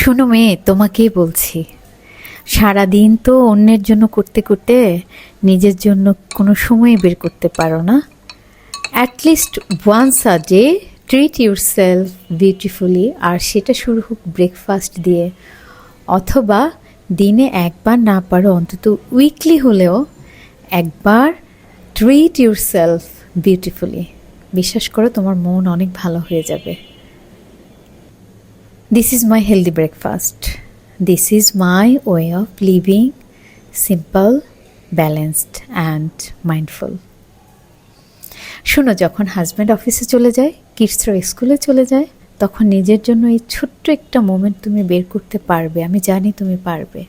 শোনো মেয়ে, তোমাকেই বলছি। সারাদিন তো অন্যের জন্য করতে করতে নিজের জন্য কোনো সময় বের করতে পারো না। At least once a day treat yourself beautifully, আর সেটা শুরু হোক ব্রেকফাস্ট দিয়ে, অথবা দিনে একবার না পারো অন্তত উইকলি হলেও একবার ট্রিট ইউর সেলফ বিউটিফুলি। বিশ্বাস করো, তোমার মন অনেক ভালো হয়ে যাবে। This is my healthy breakfast. This is my way of living simple, balanced and mindful. শোনো, যখন হাজব্যান্ড অফিসে চলে যায়, কিডসরা স্কুলে চলে যায়, তখন নিজের জন্য এই ছোট্ট একটা মোমেন্ট তুমি বের করতে পারবে। আমি জানি তুমি পারবে।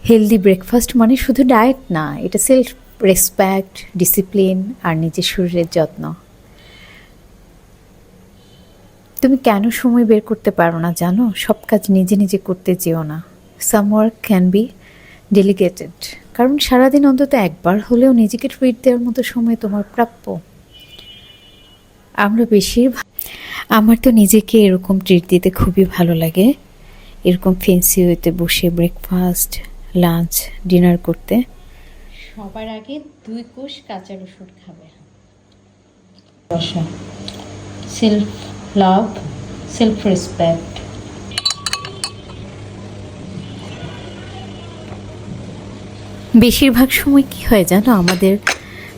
হেলদি ব্রেকফাস্ট মানে শুধু ডায়েট না, এটা সেলফ রেসপেক্ট, ডিসিপ্লিন আর নিজের শরীরের যত্ন। তুমি কেন সময় বের করতে পারো না জানো? সব কাজ নিজে নিজে করতে যেও না। সাম ওয়ার্ক ক্যান বি ডেলিগেটেড, কারণ সারাদিন অন্তত একবার হলেও নিজেকে ট্রিট দেওয়ার মতো সময় তোমার প্রাপ্য। আমার তো নিজেকে এরকম ট্রিট দিতে খুবই ভালো লাগে, এরকম ফেন্সি ওয়েতে বসে ব্রেকফাস্ট, লাঞ্চ, ডিনার করতে। সবার আগে 2 কোষ কাঁচা রসুন খাবে। Self love, self respect. বেশিরভাগ সময় কি হয় জানো, আমাদের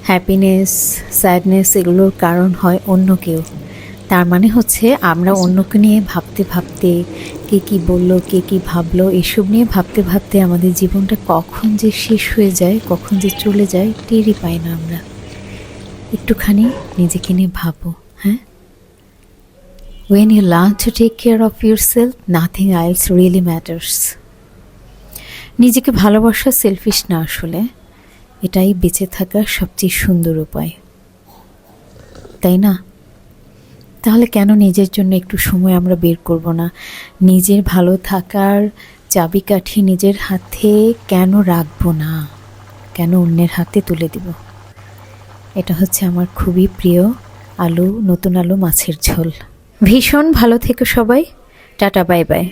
হ্যাপিনেস, স্যাডনেস এগুলোর কারণ হয় অন্য কেউ। তার মানে হচ্ছে আমরা অন্যকে নিয়ে ভাবতে ভাবতে, কে কী বললো, কে কী ভাবলো, এসব নিয়ে ভাবতে ভাবতে আমাদের জীবনটা কখন যে শেষ হয়ে যায়, কখন যে চলে যায় টেরই পাই না আমরা। একটুখানি নিজেকে নিয়ে ভাবো, হ্যাঁ? When you learn to take care of yourself, nothing else really matters. নিজেকে ভালোবাসা সেলফিশ না, আসলে এটাই বেঁচে থাকার সবচেয়ে সুন্দর উপায়, তাই না? তাহলে কেন নিজের জন্য একটু সময় আমরা বের করব না? নিজের ভালো থাকার চাবিকাঠি নিজের হাতে কেন রাখবো না? কেন অন্যের হাতে তুলে দিব? এটা হচ্ছে আমার খুবই প্রিয় নতুন আলু মাছের ঝোল। ভীষণ ভালো থেকো সবাই। Tata, bye bye.